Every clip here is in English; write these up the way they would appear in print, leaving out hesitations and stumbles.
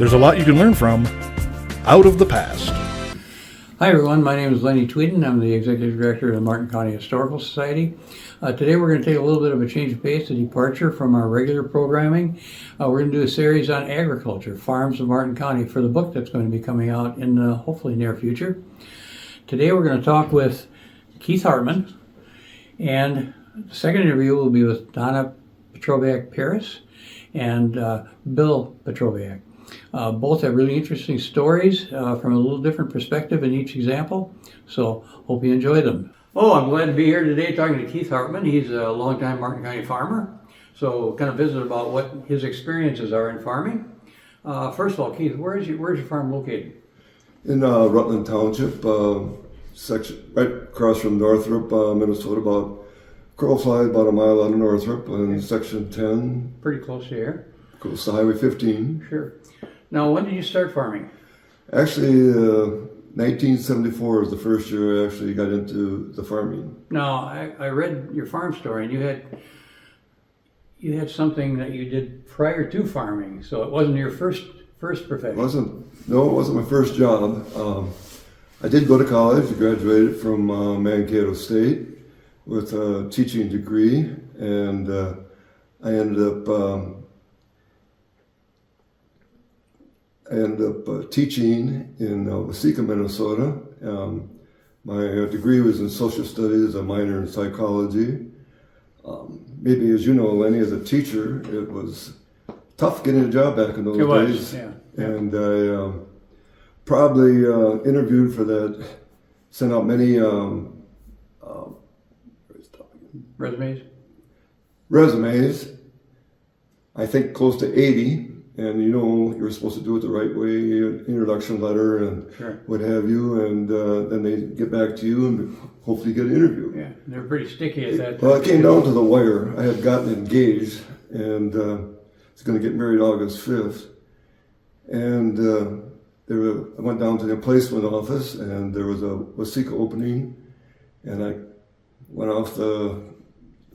There's a lot you can learn from out of the past. Hi everyone, my name is Lenny Tvedten. I'm the Executive Director of the Martin County Historical Society. Today we're going to take a little bit of a change of pace, a departure from our regular programming. We're going to do a series on agriculture, farms of Martin County, for the book that's going to be coming out in the hopefully near future. Today we're going to talk with Kieth Hartmann, and the second interview will be with Dona Petrowiak Paris and Bill Petrowiak. Both have really interesting stories from a little different perspective in each example, so hope you enjoy them. Oh, I'm glad to be here today talking to Kieth Hartmann. He's a longtime Martin County farmer, so kind of visit about what his experiences are in farming. First of all, Kieth, where's your farm located? In Rutland Township, section right across from Northrop, Minnesota, about crow fly, about a mile out of Northrop, and Section 10. Pretty close to here. Close to Highway 15. Sure. Now, when did you start farming? Actually, 1974 was the first year I actually got into the farming. Now, I read your farm story, and you had something that you did prior to farming, so it wasn't your first profession. It wasn't my first job. I did go to college. I graduated from Mankato State with a teaching degree, and I ended up teaching in Waseca, Minnesota. My degree was in social studies, a minor in psychology. Maybe as you know, Lenny, as a teacher, it was tough getting a job back in those days. Yeah. And I probably interviewed for that, sent out many resumes, I think close to 80. And you know, you're supposed to do it the right way, introduction letter and Sure. what have you, and then they get back to you and hopefully get an interview. Yeah, they're pretty sticky at that time. Well, it came down to the wire. I had gotten engaged and was going to get married August 5th. And I went down to the placement office and there was a Waseca opening, and I went off the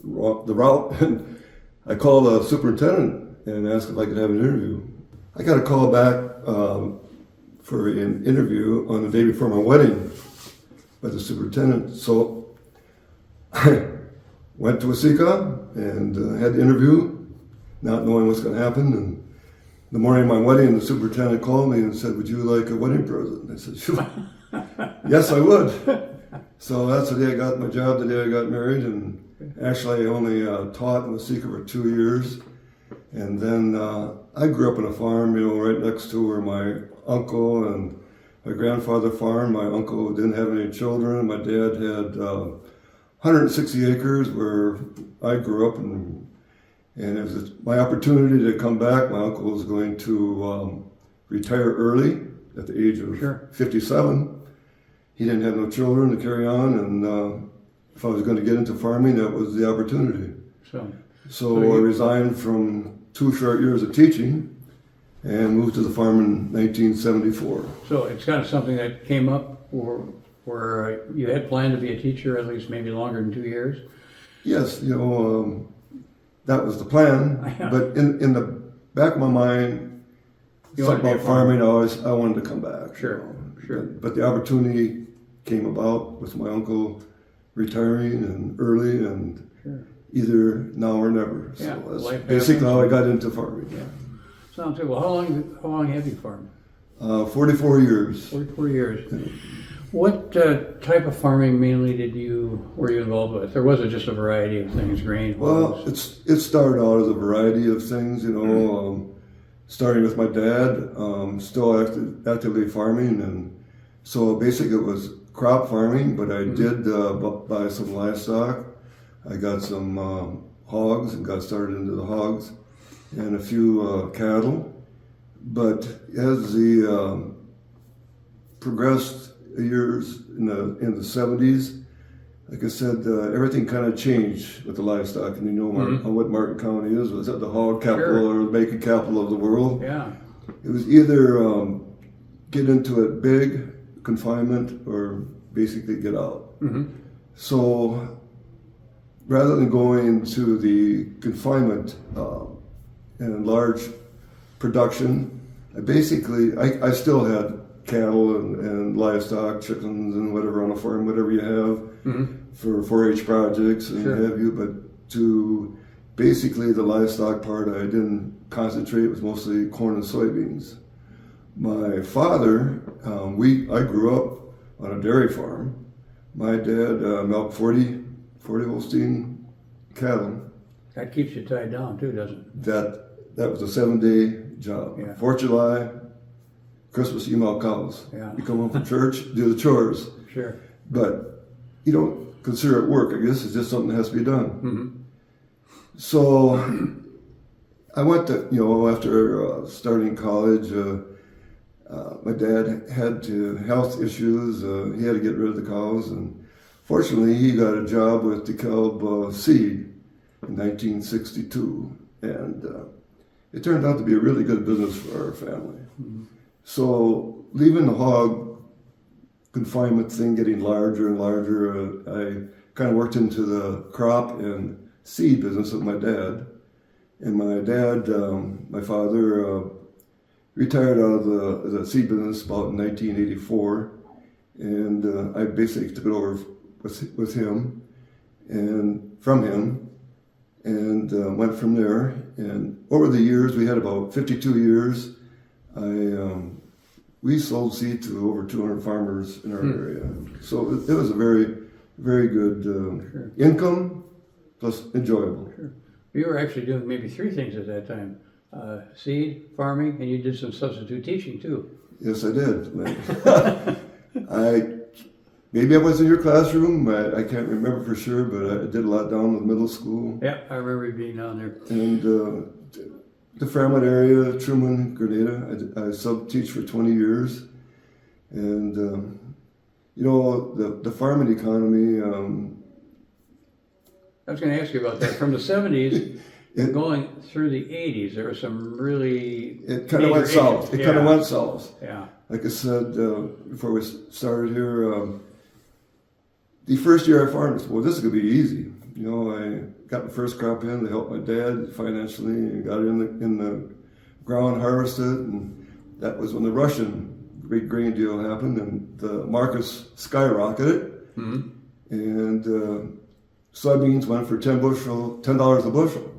route and I called the superintendent and asked if I could have an interview. I got a call back for an interview on the day before my wedding by the superintendent. So I went to Waseca and had the interview, not knowing what's going to happen. And the morning of my wedding, the superintendent called me and said, "Would you like a wedding present?" I said, "Sure." Yes, I would. So that's the day I got my job, the day I got married. And actually I only taught in Waseca for 2 years. And then I grew up on a farm, right next to where my uncle and my grandfather farmed. My uncle didn't have any children. My dad had 160 acres where I grew up, and it was my opportunity to come back. My uncle was going to retire early at the age of 57. He didn't have no children to carry on, and if I was going to get into farming, that was the opportunity. So I resigned from 2 short years of teaching and moved to the farm in 1974. So it's kind of something that came up where you had planned to be a teacher at least maybe longer than 2 years? Yes, that was the plan. Yeah. But in the back of my mind, something about farming, I wanted to come back. Sure. But the opportunity came about with my uncle retiring and early, and either now or never. Yeah, So that's basically how I got into farming. Yeah. Sounds good. Well, how long have you farmed? 44 years. 44 years. Yeah. What type of farming mainly were you involved with? Or was it just a variety of things, grain? Well, it started out as a variety of things, starting with my dad, still actively farming, and so basically it was crop farming, but I did buy some livestock. I got some hogs and got started into the hogs, and a few cattle. But as the progressed years in the 70s, like I said, everything kind of changed with the livestock. And what Martin County is, was that the hog capital or the bacon capital of the world? Yeah. It was either get into it big, confinement, or basically get out. Mm-hmm. So rather than going to the confinement and large production, I still had cattle and livestock, chickens and whatever on a farm, whatever you have for 4-H projects and have you. But to basically the livestock part, I didn't concentrate. It was mostly corn and soybeans. My father, I grew up on a dairy farm. My dad milked 40 Holstein cattle. That keeps you tied down too, doesn't it? That was a 7-day job. Yeah. 4th of July, Christmas, you milk cows. Yeah. You come home from church, do the chores. Sure. But you don't consider it work, I guess. It's just something that has to be done. Mm-hmm. So I went to, after starting college, my dad had health issues. He had to get rid of the cows. And fortunately, he got a job with DeKalb Seed in 1962. And it turned out to be a really good business for our family. Mm-hmm. So leaving the hog confinement thing getting larger and larger, I kind of worked into the crop and seed business with my dad. And my dad, my father, retired out of the seed business about in 1984. And I basically took it over with him and from him. And went from there. And over the years, we had about 52 years. We sold seed to over 200 farmers in our area. So it was a very, very good income, plus enjoyable. Sure. You were actually doing maybe 3 things at that time. Seed, farming, and you did some substitute teaching too. Yes, I did. Maybe I was in your classroom. I can't remember for sure, but I did a lot down in the middle school. Yeah, I remember you being down there. And the Fairmont area, Truman, Grenada, I sub-teach for 20 years. And, the farming economy... I was going to ask you about that. From the 70s going through the 80s, there was some really... It kind of went south. It kind of went south. Yeah. Like I said before we started here, the first year I farmed, well, this is going to be easy. I got the first crop in to help my dad financially and got it in the ground, harvested, and that was when the Russian big grain deal happened and the markets skyrocketed. Mm-hmm. And soybeans went for $10 a bushel,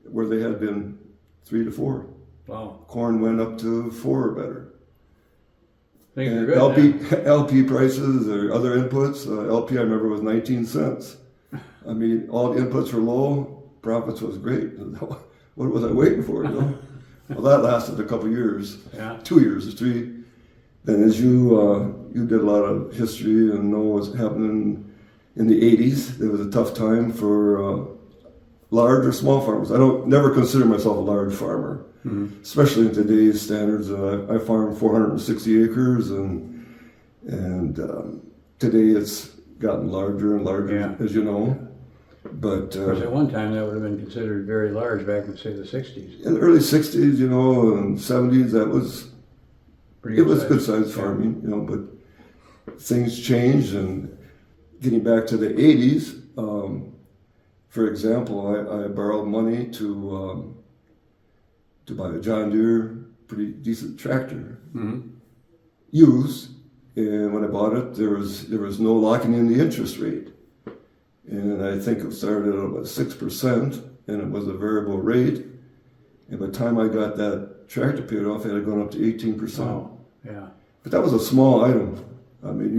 where they had been 3 to 4. Wow. Corn went up to 4 or better. Things are good. LP prices or other inputs, LP I remember was 19 cents. I mean, all the inputs were low, profits was great. What was I waiting for, Well, that lasted a couple years, 2 years, 3. Then as you did a lot of history and know what's happening in the 80s, there was a tough time for large or small farmers. I never consider myself a large farmer. Mm-hmm. Especially in today's standards. I farm 460 acres, and today it's gotten larger and larger, as you know. But of course, at one time that would have been considered very large back in, say, the 60s. In the early 60s, and 70s, that was good sized farming, But things changed, and getting back to the 80s, for example, I borrowed money to buy a John Deere, pretty decent tractor, used. And when I bought it, there was no locking in the interest rate. And I think it started at about 6%, and it was a variable rate. And by the time I got that tractor paid off, it had gone up to 18%. Wow. Yeah. But that was a small item. I mean,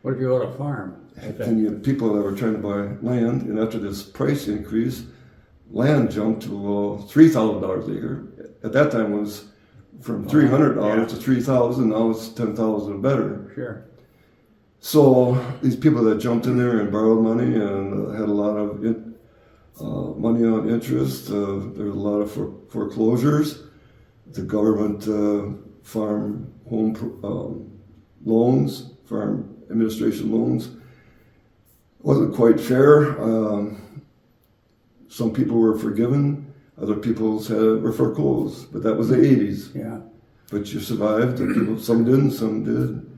what if you owned a farm? And you had people that were trying to buy land, and after this price increase, land jumped to $3,000 an acre. At that time, it was from $300 to $3,000. Now it's $10,000 better. Sure. So these people that jumped in there and borrowed money and had a lot of money on interest, there was a lot of foreclosures. The government farm home loans, farm administration loans, wasn't quite fair. Some people were forgiven, other people were foreclosed, but that was the 80s. Yeah. But you survived, and some didn't, some did.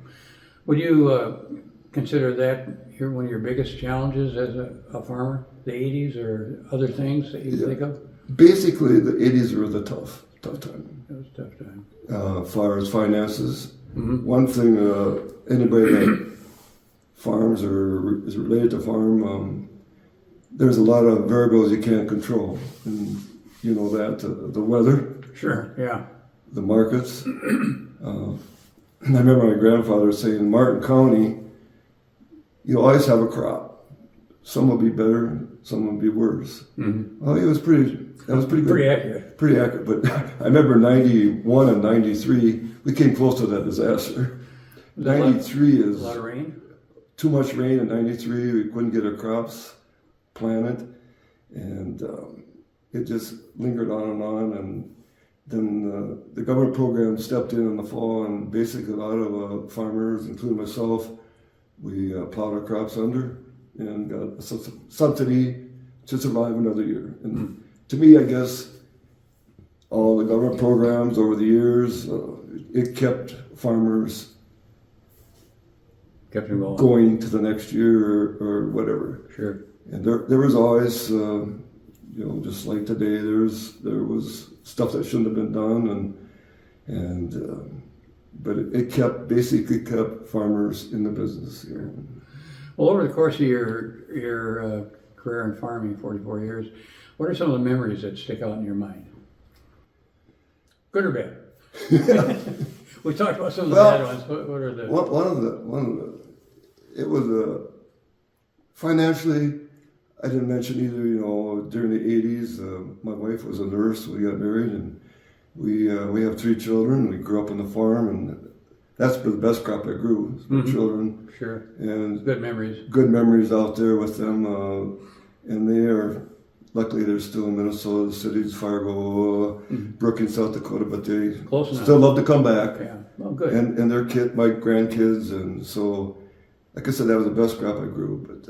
Would you consider that one of your biggest challenges as a farmer, the 80s, or other things that you think of? Basically, the 80s were the tough time. It was Tough time. As far as finances. Mm-hmm. One thing, anybody that farms or is related to farm, there's a lot of variables you can't control. And you know that, the weather. Sure, yeah. The markets. I remember my grandfather saying, in Martin County, you always have a crop. Some will be better, some will be worse. Mm-hmm. Well, that was pretty good. Pretty accurate. Pretty accurate. But I remember 91 and 93, we came close to that disaster. 93 is a lot of rain? too much rain in 93. We couldn't get our crops planted. And it just lingered on. And then the government program stepped in the fall, and basically a lot of farmers, including myself, we plowed our crops under and got a subsidy to survive another year. And to me, I guess, all the government programs over the years, it kept farmers Kept them going to the next year or whatever. Sure. And there was always, just like today, there was stuff that shouldn't have been done, but it basically kept farmers in the business. You know. Well, over the course of your career in farming, 44 years, what are some of the memories that stick out in your mind? Good or bad? We talked about some of the bad ones. What are the... One of the, it was financially, I didn't mention either, during the 80s, my wife was a nurse, we got married, and we have 3 children. We grew up on the farm, and that's the best crop I grew, my children. Sure. And good memories. Good memories out there with them, and luckily they're still in Minnesota, cities, Fargo, Brookings, South Dakota, but they still love to come back. Yeah, well, good. And their my grandkids, and so, like I said, that was the best crop I grew, but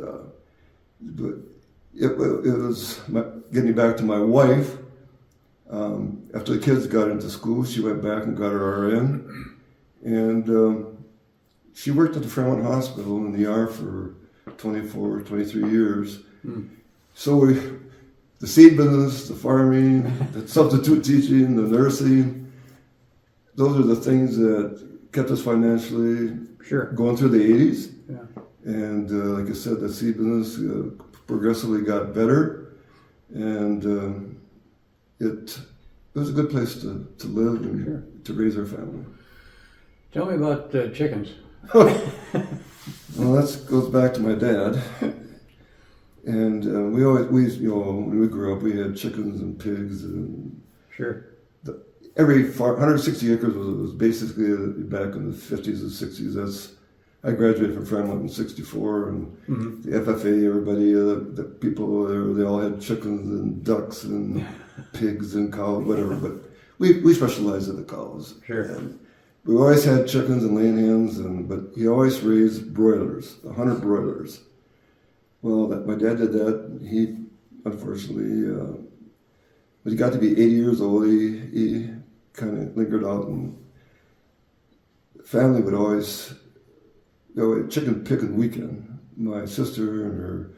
it was getting back to my wife. After the kids got into school, she went back and got her RN, and she worked at the Fremont Hospital in the ER for 23 years. So the seed business, the farming, the substitute teaching, the nursing, those are the things that kept us financially going through the 80s. Yeah. And like I said, the seed business progressively got better, and it was a good place to live and to raise our family. Tell me about chickens. Well, that goes back to my dad. And we when we grew up, we had chickens and pigs, and every 160 acres was basically back in the 50s and 60s. I graduated from Fremont in '64, and the FFA, everybody, the people there, they all had chickens and ducks and pigs and cows, whatever. But we specialized in the cows. Sure. And we always had chickens and laying hens, but he always raised broilers, 100 broilers. Well, my dad did that. He, unfortunately, when he got to be 80 years old, he kind of lingered out, and family would always go chicken picking weekend. My sister and her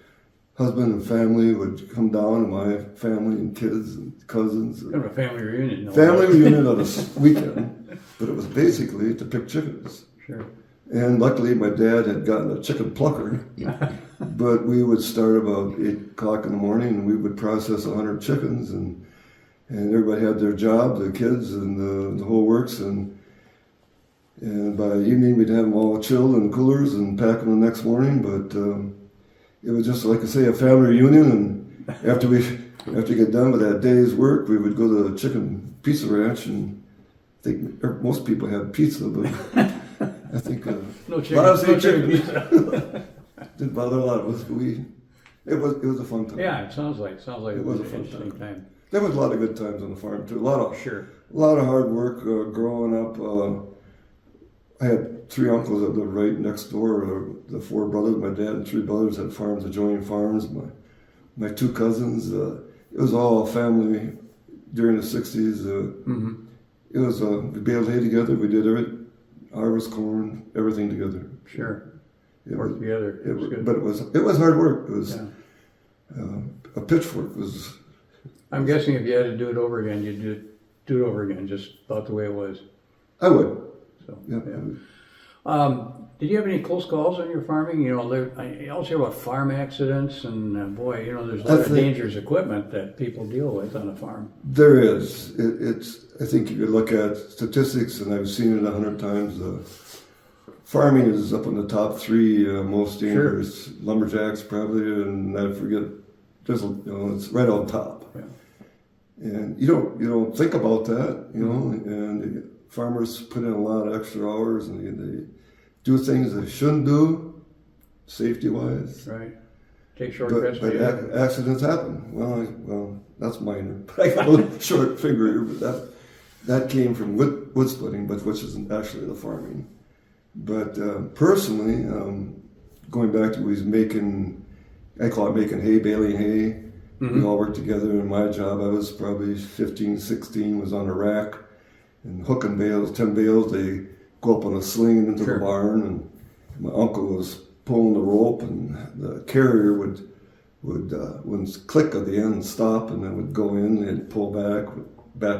husband and family would come down, and my family and kids and cousins. Kind of a family reunion. Family reunion on a weekend, but it was basically to pick chickens. Sure. And luckily, my dad had gotten a chicken plucker, but we would start about 8 o'clock in the morning, and we would process 100 chickens, and everybody had their job, the kids and the whole works, and by evening we'd have them all chilled in coolers and pack them the next morning. But it was just, like I say, a family reunion, and after we get done with that day's work, we would go to the chicken pizza ranch, and I think most people had pizza, but I think no chicken pizza. Didn't bother a lot of us, but it was a fun time. Yeah, it sounds like it was a fun interesting time. There was a lot of good times on the farm too. A lot of hard work growing up. I had 3 uncles that lived right next door. The 4 brothers, my dad and 3 brothers had farms, adjoining farms. My 2 cousins. It was all family during the 60s. It was we'd be able to lay together. We did harvest corn, everything together. Sure. Work together. It was good. But it was hard work. It was a pitchfork was. I'm guessing if you had to do it over again, you'd do it do it over again, just about the way it was. I would. So, Yeah. did you have any close calls on your farming? You know, I always hear about farm accidents, and boy, you know, there's a lot of dangerous equipment that people deal with on a farm. There is. I think if you look at statistics, and I've seen it 100 times, farming is up in the top 3 most dangerous. Sure. Lumberjacks probably, and I forget, it's right on top. Yeah. And you don't think about that, you know, and farmers put in a lot of extra hours, and they do things they shouldn't do, safety-wise. Right. Take shortcuts. But accidents happen. Well, that's minor. But I got a little short finger here, but that came from wood splitting, but which isn't actually the farming. But personally, going back to I call it making hay, baling hay. We all worked together in my job. I was probably 15, 16, was on a rack and hooking bales, 10 bales. They go up on a sling into the barn, and my uncle was pulling the rope, and the carrier would click at the end and stop, and then would go in and pull back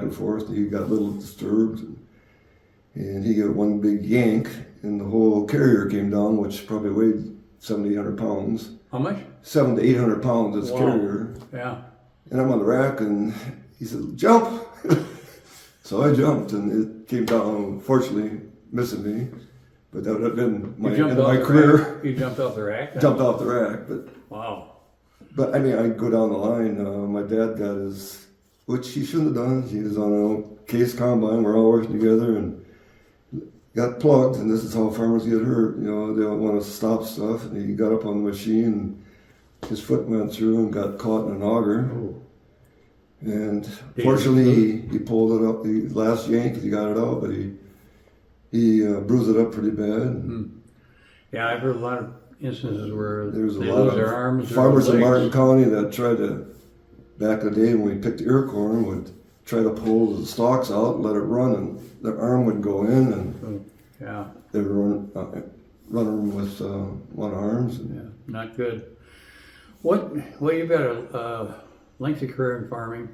and forth. And he got a little disturbed, and he got one big yank, and the whole carrier came down, which probably weighed 700-800 pounds. How much? 700 to 800 pounds, this carrier. Yeah. And I'm on the rack, and he said, "Jump!" So I jumped, and it came down, fortunately missing me. But that would have been my end of my career. You jumped off the rack? Jumped off the rack, but wow. But I mean, I go down the line. My dad got which he shouldn't have done. He was on a case combine. We're all working together, and got plugged, and this is how farmers get hurt. You know, they don't want to stop stuff, and he got up on the machine, and his foot went through and got caught in an auger. Oh. And fortunately, he pulled it up. The last yank, he got it out, but he bruised it up pretty bad. Yeah, I've heard a lot of instances where there's a they lot lose of their arms, farmers in Martin County that tried to, back in the day when we picked the ear corn, would try to pull the stalks out and let it run, and their arm would go in, and they would run with one arms. Yeah, not good. Well, you've got a lengthy career in farming.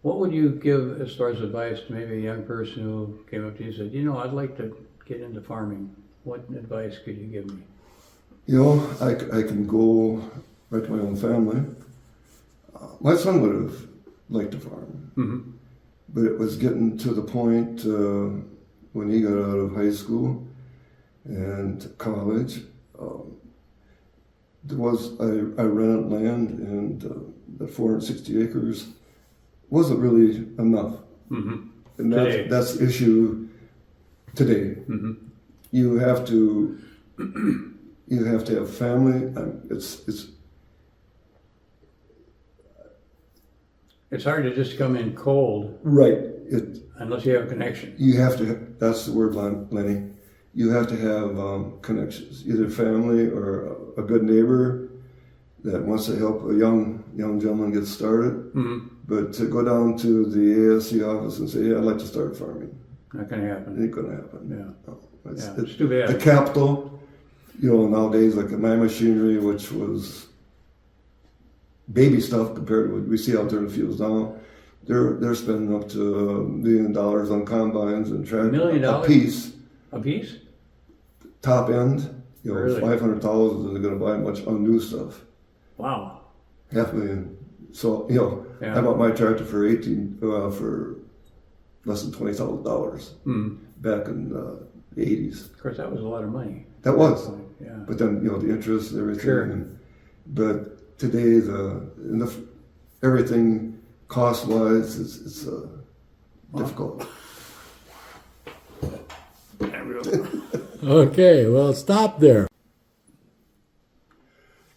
What would you give as far as advice to maybe a young person who came up to you and said, you know, I'd like to get into farming? What advice could you give me? You know, I can go right to my own family. My son would have liked to farm, but it was getting to the point when he got out of high school and college. I rented land, and the 460 acres wasn't really enough. And that's the issue today. You have to have family. It's hard to just come in cold, right? Unless you have a connection. You have to. That's the word, Lenny. You have to have connections, either family or a good neighbor that wants to help a young gentleman get started. But to go down to the ASC office and say, "Yeah, I'd like to start farming," not going to happen. It ain't going to happen. Yeah. No, it's too bad. The capital, you know, nowadays, like my machinery, which was baby stuff compared to what we see out there in the fields now. They're spending up to $1 million on combines and tractors. $1 million a piece. A piece? Top end, you know, really? 500,000, and they're going to buy much on new stuff. Wow. $500,000. So, you know, I bought my tractor for for less than $20,000 back in the 80s. Of course, that was a lot of money. That was. Yeah. But then, you know, the interest and everything. Sure. But today, everything cost-wise, it's difficult. Okay, well, stop there.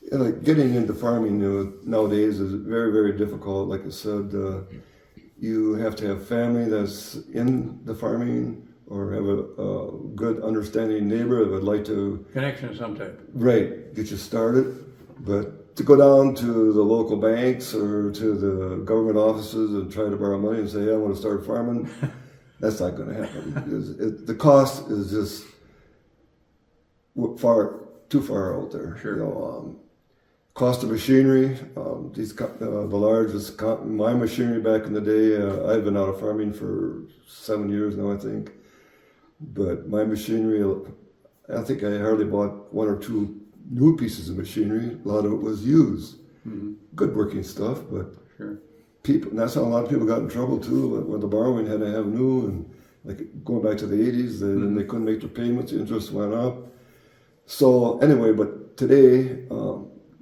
Yeah, like getting into farming nowadays is very, very difficult. Like I said, you have to have family that's in the farming, or have a good understanding neighbor that would like to... Connection of some type. Right, get you started. But to go down to the local banks or to the government offices and try to borrow money and say, "Hey, I want to start farming," that's not going to happen. Because the cost is just too far out there. Sure. You know, Cost of machinery, the largest, my machinery back in the day, I've been out of farming for 7 years now, I think. But my machinery, I think I hardly bought 1 or 2 new pieces of machinery. A lot of it was used. Good working stuff, but Sure. people, and that's how a lot of people got in trouble too, when the borrowing had to have new, and like going back to the 80s, then they couldn't make their payments, the interest went up. So anyway, but today,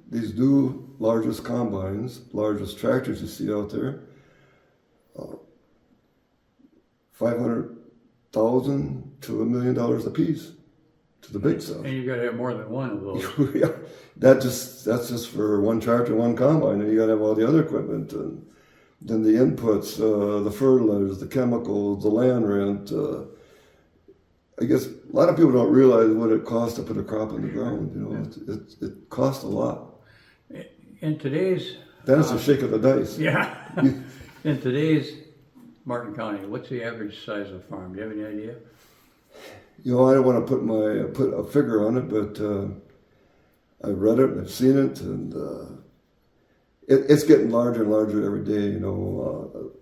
these new largest combines, largest tractors you see out there, 500,000 to $1 million a piece to the big stuff. And you got to have more than one of those. Yeah, that's just for one tractor, one combine, and you got to have all the other equipment, and then the inputs, the fertilizers, the chemicals, the land rent. I guess a lot of people don't realize what it costs to put a crop in the ground. You know, it costs a lot. In today's... Then it's a shake of the dice. Yeah. In today's Martin County, what's the average size of a farm? Do you have any idea? You know, I don't want to put a figure on it, but I've read it and I've seen it, and it's getting larger and larger every day. You know,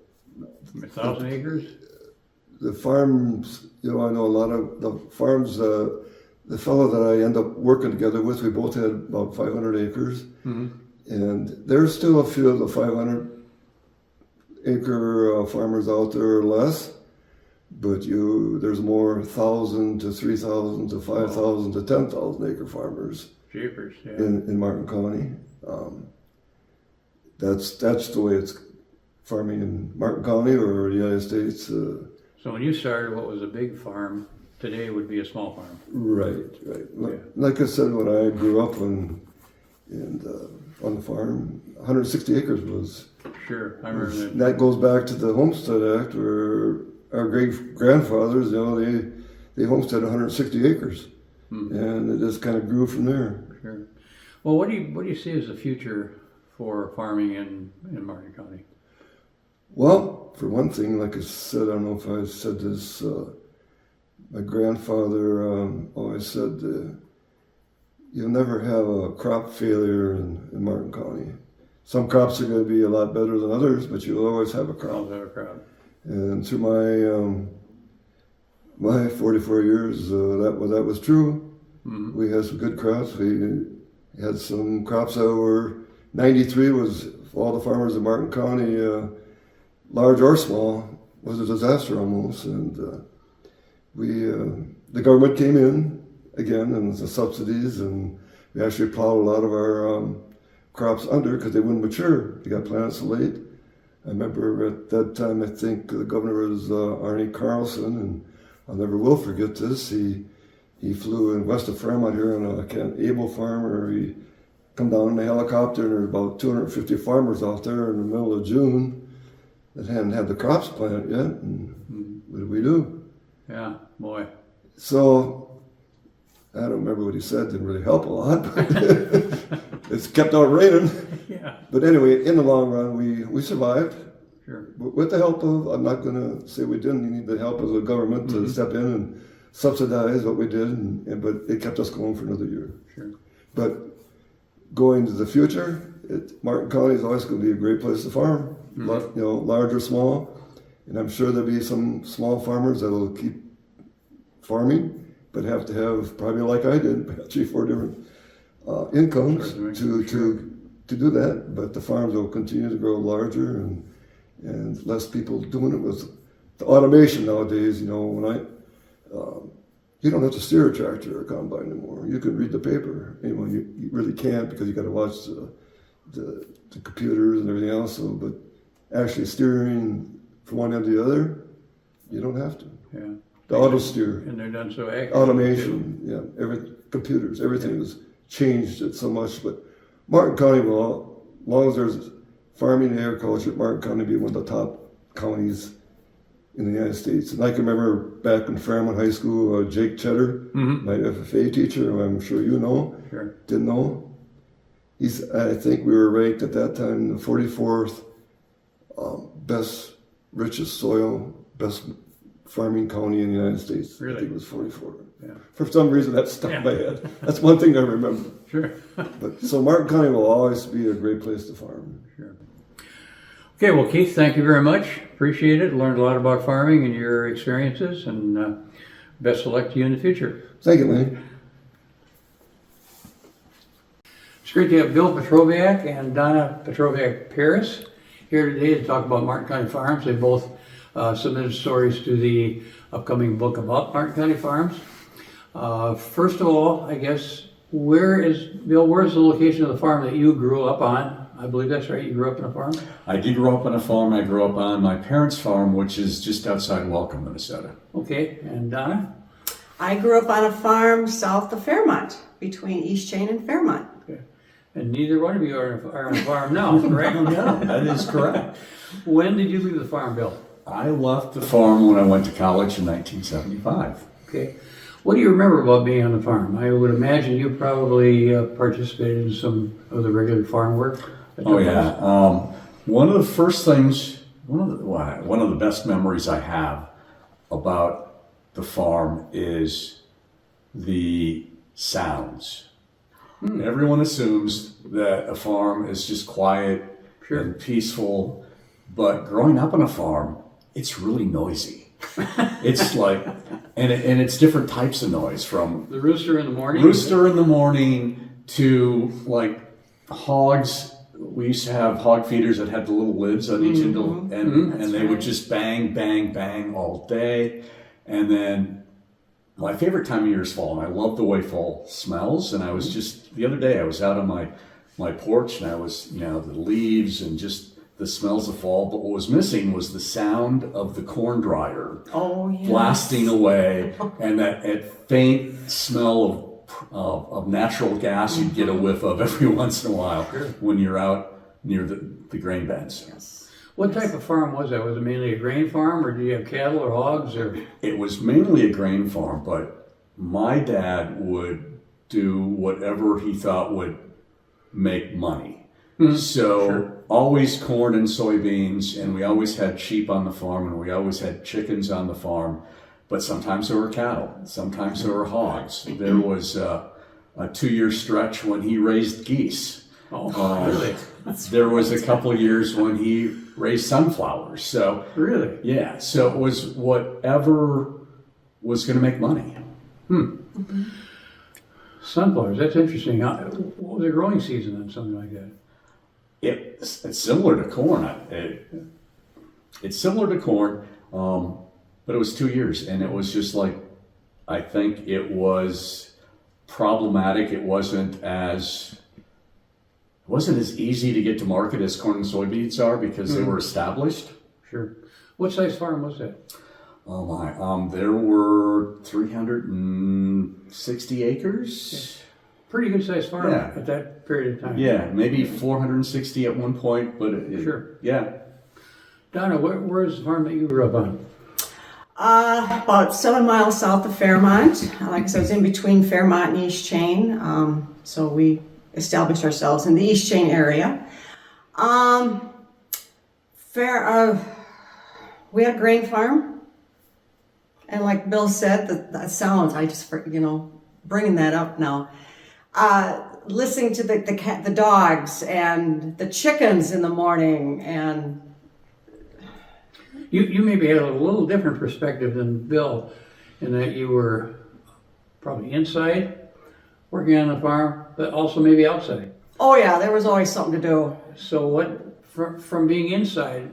1,000 acres? The farms. You know, I know a lot of the farms. The fellow that I end up working together with, we both had about 500 acres, and there's still a field of 500 acre farmers out there or less. But there's more 1,000 to 3,000 to 5,000 to 10,000 acre farmers. Jeepers, yeah. In Martin County. That's the way it's farming in Martin County or the United States. So when you started, what was a big farm today would be a small farm. Right. Like I said, when I grew up on the farm, 160 acres was. Sure, I remember that. That goes back to the Homestead Act, where our great grandfathers, you know, they homesteaded 160 acres, and it just kind of grew from there. Sure. Well, what do you see as the future for farming in Martin County? Well, for one thing, like I said, I don't know if I said this. My grandfather always said, "You'll never have a crop failure in Martin County. Some crops are going to be a lot better than others, but you'll always have a crop." Always have a crop. And through my 44 years, that was true. We had some good crops. We had some crops that were 93 was all the farmers in Martin County, large or small, was a disaster almost. And the government came in again and the subsidies, and we actually plowed a lot of our crops under because they wouldn't mature. They got planted so late. I remember at that time, I think the governor was Arnie Carlson, and I'll never will forget this. He flew in west of Fremont here on a Able farm, or he come down in a helicopter, and there were about 250 farmers out there in the middle of June that hadn't had the crops planted yet. And what did we do? Yeah, boy. So I don't remember what he said. Didn't really help a lot, but it's kept on raining. Yeah. But anyway, in the long run, we survived. Sure. With the help of, I'm not going to say we didn't. You need the help of the government to step in and subsidize what we did, but it kept us going for another year. Sure. But going to the future, Martin County is always going to be a great place to farm. You know, large or small, and I'm sure there'll be some small farmers that will keep farming, but have to have, probably like I did, 3-4 different incomes to do that. But the farms will continue to grow larger, and less people doing it with the automation nowadays. You know, when you don't have to steer a tractor or a combine anymore. You can read the paper. You know, you really can't, because you got to watch the computers and everything else. So, but actually steering from one end to the other, you don't have to. Yeah. The auto steer. And they're done so accurately. Automation, yeah. Computers, everything has changed it so much. But Martin County will, as long as there's farming and agriculture, Martin County will be one of the top counties in the United States. And I can remember back in Fairmont High School, Jake Cheddar, my FFA teacher, who I'm sure you know, didn't know. I think we were ranked at that time the 44th best, richest soil, best farming county in the United States. Really? I think it was 44. For some reason, that stuck in my head. That's one thing I remember. Sure. But so Martin County will always be a great place to farm. Sure. Okay, well, Keith, thank you very much. Appreciate it. Learned a lot about farming and your experiences, and best of luck to you in the future. Thank you, Lenny. It's great to have Bill Petrowiak and Dona Petrowiak-Paris here today to talk about Martin County Farms. They both submitted stories to the upcoming book about Martin County Farms. First of all, I guess, where's the location of the farm that you grew up on? I believe that's right, you grew up on a farm? I did grow up on a farm. I grew up on my parents' farm, which is just outside Welcome, Minnesota. Okay, and Dona? I grew up on a farm south of Fairmont, between East Chain and Fairmont. Okay. And neither one of you are on a farm now, correct? No, that is correct. When did you leave the farm, Bill? I left the farm when I went to college in 1975. Okay. What do you remember about being on the farm? I would imagine you probably participated in some of the regular farm work. Oh yeah. One of the first things, one of the best memories I have about the farm is the sounds. Everyone assumes that a farm is just quiet and peaceful, but growing up on a farm, it's really noisy. It's like, and it's different types of noise, from The rooster in the morning? rooster in the morning to like hogs. We used to have hog feeders that had the little lids on each end, and they would just bang, bang, bang all day. And then my favorite time of year is fall, and I love the way fall smells. And I was just, the other day, I was out on my porch, and I was, the leaves and just the smells of fall. But what was missing was the sound of the corn dryer blasting away, and that faint smell of natural gas you'd get a whiff of every once in a while when you're out near the grain beds. Yes. What type of farm was that? Was it mainly a grain farm, or do you have cattle or hogs? Or It was mainly a grain farm, but my dad would do whatever he thought would make money. So always corn and soybeans, and we always had sheep on the farm, and we always had chickens on the farm. But sometimes there were cattle, sometimes there were hogs. There was a 2-year stretch when he raised geese. Really? There was a couple of years when he raised sunflowers. So Really? yeah, so it was whatever was going to make money. Sunflowers, that's interesting. What was the growing season on something like that? It's similar to corn. It's similar to corn, but it was 2 years, and it was just like, I think it was problematic. It wasn't as easy to get to market as corn and soybeans are, because they were established. Sure. What size farm was that? Oh my! There were 360 acres. Pretty good sized farm Yeah. at that period of time. Yeah, maybe 460 at one point, but Sure. Yeah. Dona, where's the farm that you grew up on? About 7 miles south of Fairmont. Like I said, I was in between Fairmont and East Chain. So we established ourselves in the East Chain area. We had a grain farm. And like Bill said, that sounds, I just, bringing that up now. Listening to the dogs and the chickens in the morning, and You maybe had a little different perspective than Bill, in that you were probably inside working on the farm, but also maybe outside. oh yeah, there was always something to do. So from being inside,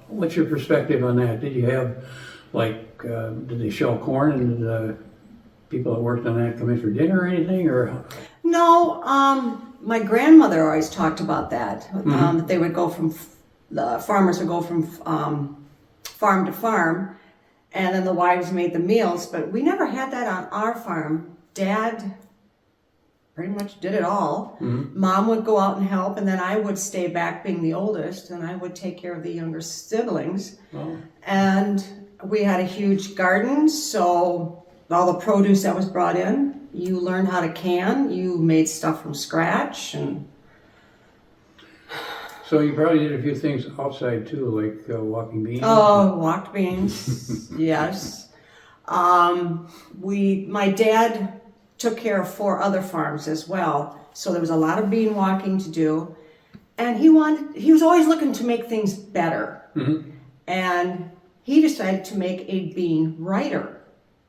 what's your perspective on that? Did you have, did they shell corn and people that worked on that come in for dinner or anything? Or No, my grandmother always talked about that. That they would go the farmers would go from farm to farm, and then the wives made the meals. But we never had that on our farm. Dad pretty much did it all. Mom would go out and help, and then I would stay back, being the oldest, and I would take care of the younger siblings. And we had a huge garden, so all the produce that was brought in, you learned how to can. You made stuff from scratch, and so you probably did a few things outside too, like walking beans. walked beans, yes. My dad took care of 4 other farms as well, so there was a lot of bean walking to do, and he was always looking to make things better. And he decided to make a bean rider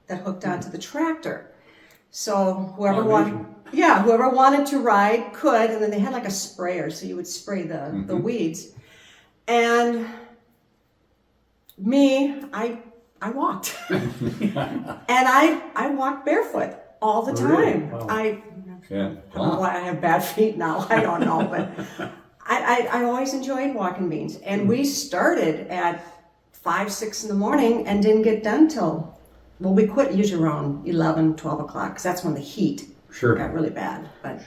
that hooked onto the tractor. So whoever wanted to ride could, and then they had like a sprayer, so you would spray the weeds. And me, I walked. And I walked barefoot all the time. Wow. I don't know why I have bad feet now. I don't know, but I always enjoyed walking beans. And we started at 5, 6 in the morning and didn't get done till, well, we quit usually around 11, 12 o'clock, because that's when the heat got really bad. But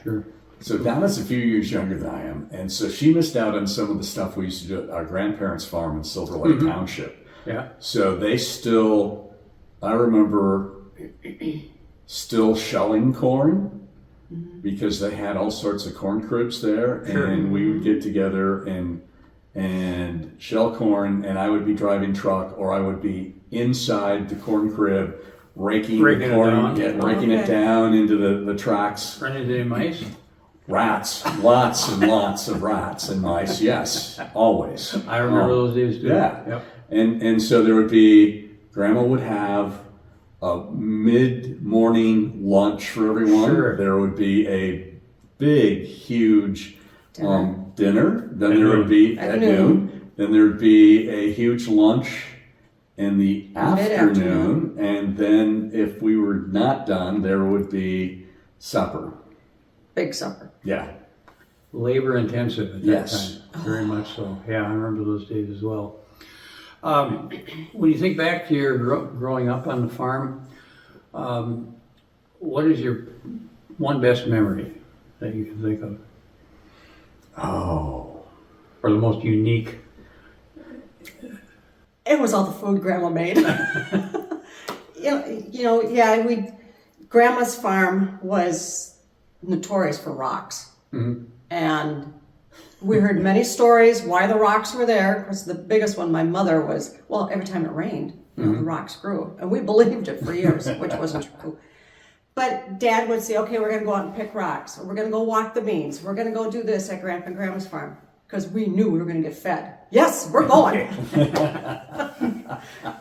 So Donna's a few years younger than I am, and so she missed out on some of the stuff we used to do at our grandparents' farm in Silver Lake Township. Yeah. So they still, I remember still shelling corn, because they had all sorts of corn cribs there, and we would get together and shell corn, and I would be driving truck, or I would be inside the corn crib raking the corn, raking it down into the tracks. Run into any mice? Rats, lots and lots of rats and mice, yes, always. I remember those days too. Yeah. Yep. And so there would be, Grandma would have a mid-morning lunch for everyone. Sure. There would be a big, huge dinner. Then at there would be at at noon. noon. Then there would be a huge lunch in the afternoon. And then if we were not done, there would be supper. big supper. Yeah. Labor intensive at that Yes. time, very much so. Yeah, I remember those days as well. When you think back to your growing up on the farm, what is your one best memory that you can think of? Oh. Or the most unique? It was all the food Grandma made. Grandma's farm was notorious for rocks. And we heard many stories why the rocks were there. Of course, the biggest one, my mother was, well, every time it rained, the rocks grew. And we believed it for years, which wasn't true. But Dad would say, okay, we're going to go out and pick rocks. Or we're going to go walk the beans. We're going to go do this at Grandpa and Grandma's farm. Because we knew we were going to get fed. Yes, we're going.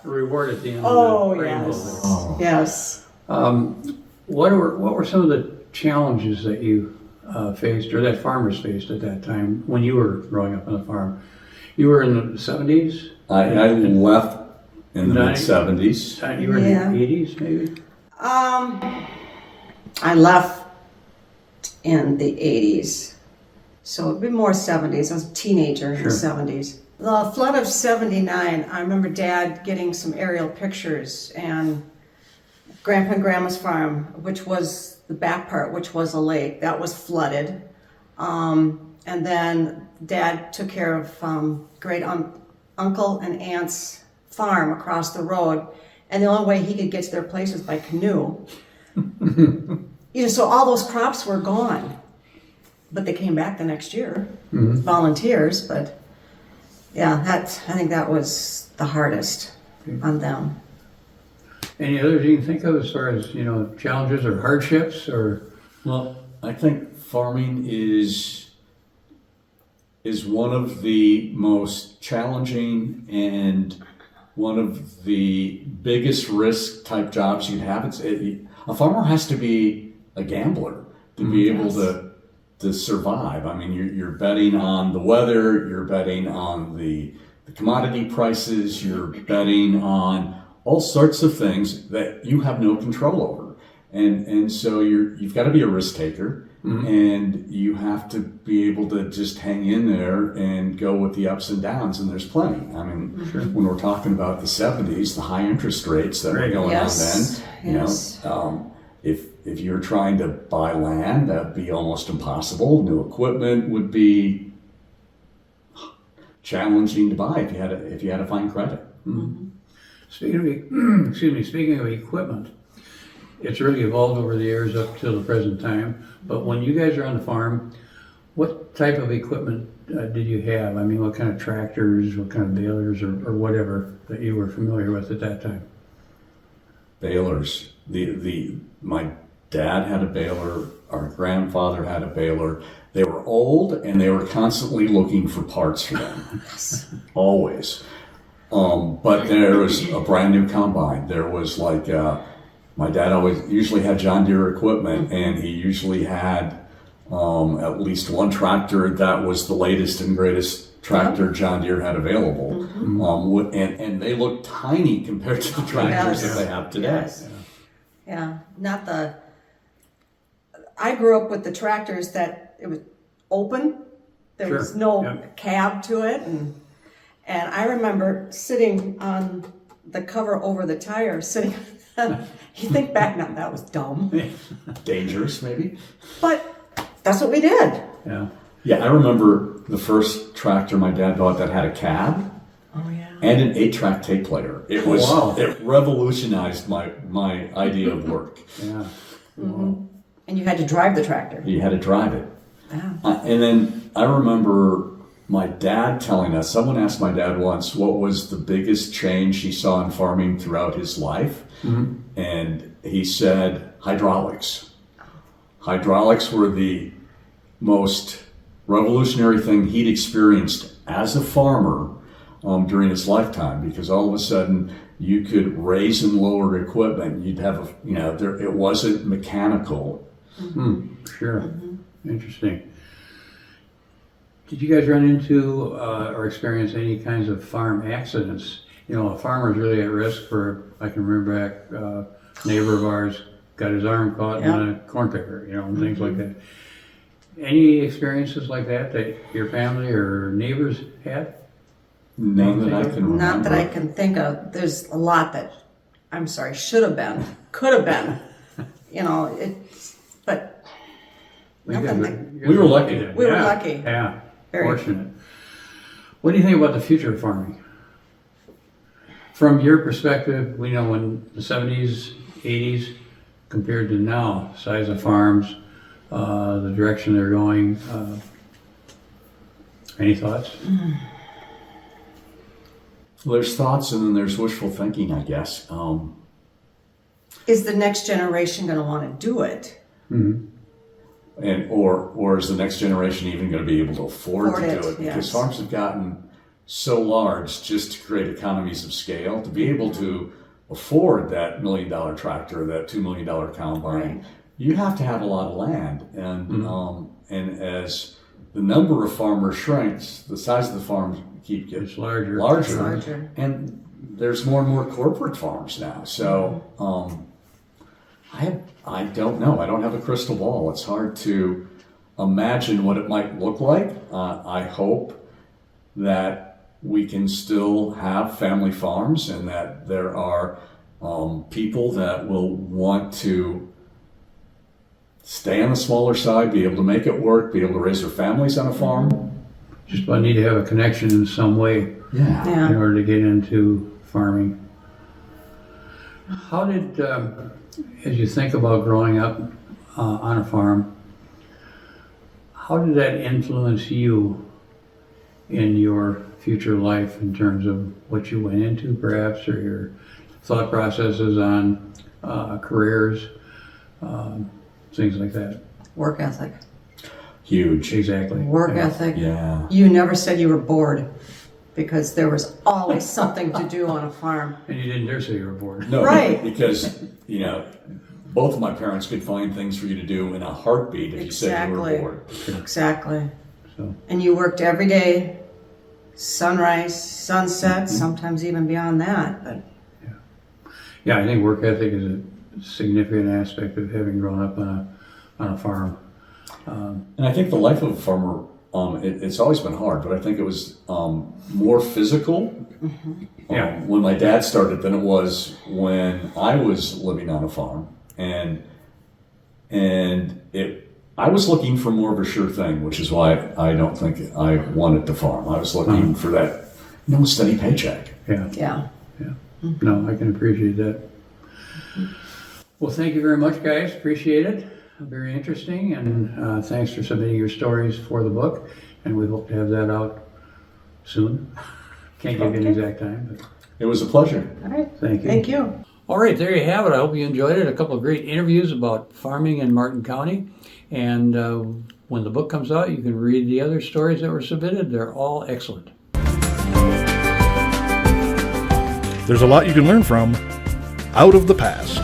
Reward at the end Oh, of the rainbow yes. there. Oh. Yes. What were some of the challenges that you faced, or that farmers faced at that time when you were growing up on the farm? You were in the 70s? I left in the mid-70s. You were in the 80s, maybe? I left in the 80s. So it'd be more 70s. I was a teenager in the 70s. The flood of 79, I remember Dad getting some aerial pictures, and Grandpa and Grandma's farm, which was the back part, which was a lake, that was flooded. And then Dad took care of great uncle and aunt's farm across the road, and the only way he could get to their place was by canoe. So all those crops were gone, but they came back the next year, volunteers. But yeah, I think that was the hardest on them. Any others you can think of as far as, challenges or hardships or? Well, I think farming is one of the most challenging and one of the biggest risk type jobs you'd have. A farmer has to be a gambler to be able to survive. I mean, you're betting on the weather, you're betting on the commodity prices, you're betting on all sorts of things that you have no control over. And so you've got to be a risk taker, and you have to be able to just hang in there and go with the ups and downs, and there's plenty. I mean, when we're talking about the 70s, the high interest rates that were going on then, if you're trying to buy land, that'd be almost impossible. New equipment would be challenging to buy if you had to find credit. Speaking of equipment, it's really evolved over the years up till the present time. But when you guys are on the farm, what type of equipment did you have? I mean, what kind of tractors, what kind of balers, or whatever that you were familiar with at that time? balers. My dad had a baler, our grandfather had a baler. They were old and they were constantly looking for parts for them. Always. But there was a brand new combine. There was like, my dad usually had John Deere equipment, and he usually had at least one tractor that was the latest and greatest tractor John Deere had available. And they looked tiny compared to the tractors that they have today. Yes. Yeah, I grew up with the tractors that it was open. There was no cab to it, and I remember sitting on the cover over the tire, sitting. You think back now, that was dumb. Dangerous, maybe. But that's what we did. Yeah, I remember the first tractor my dad bought that had a cab. Oh yeah. And an 8-track tape player. It was it revolutionized my idea of work. Yeah. And you had to drive the tractor. You had to drive it. Yeah. And then I remember my dad telling us, someone asked my dad once what was the biggest change he saw in farming throughout his life. And he said hydraulics. Hydraulics were the most revolutionary thing he'd experienced as a farmer during his lifetime, because all of a sudden you could raise and lower equipment. You'd have it wasn't mechanical. Sure. Interesting. Did you guys run into or experience any kinds of farm accidents? A farmer's really at risk for, I can remember back, a neighbor of ours got his arm caught in a corn picker, and things like that. Any experiences like that your family or neighbors had? None that I can remember. Not that I can think of. There's a lot that, I'm sorry, should have been, could have been. But nothing. We were lucky. We were lucky. Yeah, Very. Fortunate. What do you think about the future of farming? From your perspective, we know in the 70s, 80s, compared to now, size of farms, the direction they're going. Any thoughts? Well, there's thoughts, and then there's wishful thinking, I guess. Is the next generation going to want to do it? Or is the next generation even going to be able to afford to do it? Because farms have gotten so large just to create economies of scale, to be able to afford that $1 million tractor, that $2 million combine. You have to have a lot of land, and as the number of farmers shrinks, the size of the farms keep getting larger. And there's more and more corporate farms now. So I don't know. I don't have a crystal ball. It's hard to imagine what it might look like. I hope that we can still have family farms, and that there are people that will want to stay on the smaller side, be able to make it work, be able to raise their families on a farm. Just about need to have a connection in some way in order to get into farming. How did, as you think about growing up on a farm, how did that influence you in your future life in terms of what you went into, perhaps, or your thought processes on careers, things like that? Work ethic. Huge. Exactly. Work ethic. Yeah. You never said you were bored, because there was always something to do on a farm. And you didn't dare say you were bored. No, Right. because, both of my parents could find things for you to do in a heartbeat if you said you were bored. Exactly. So. And you worked every day, sunrise, sunset, sometimes even beyond that. But Yeah, I think work ethic is a significant aspect of having grown up on a farm. And I think the life of a farmer, it's always been hard, but I think it was more physical when my dad started than it was when I was living on a farm. And I was looking for more of a sure thing, which is why I don't think I wanted to farm. I was looking for that steady paycheck. yeah. No, I can appreciate that. Well, thank you very much, guys. Appreciate it. Very interesting, and thanks for submitting your stories for the book, and we hope to have that out soon. Can't give you an exact time, but It was a pleasure. All right. thank you. Thank you. All right, there you have it. I hope you enjoyed it. A couple of great interviews about farming in Martin County. And when the book comes out, you can read the other stories that were submitted. They're all excellent. There's a lot you can learn from Out of the Past.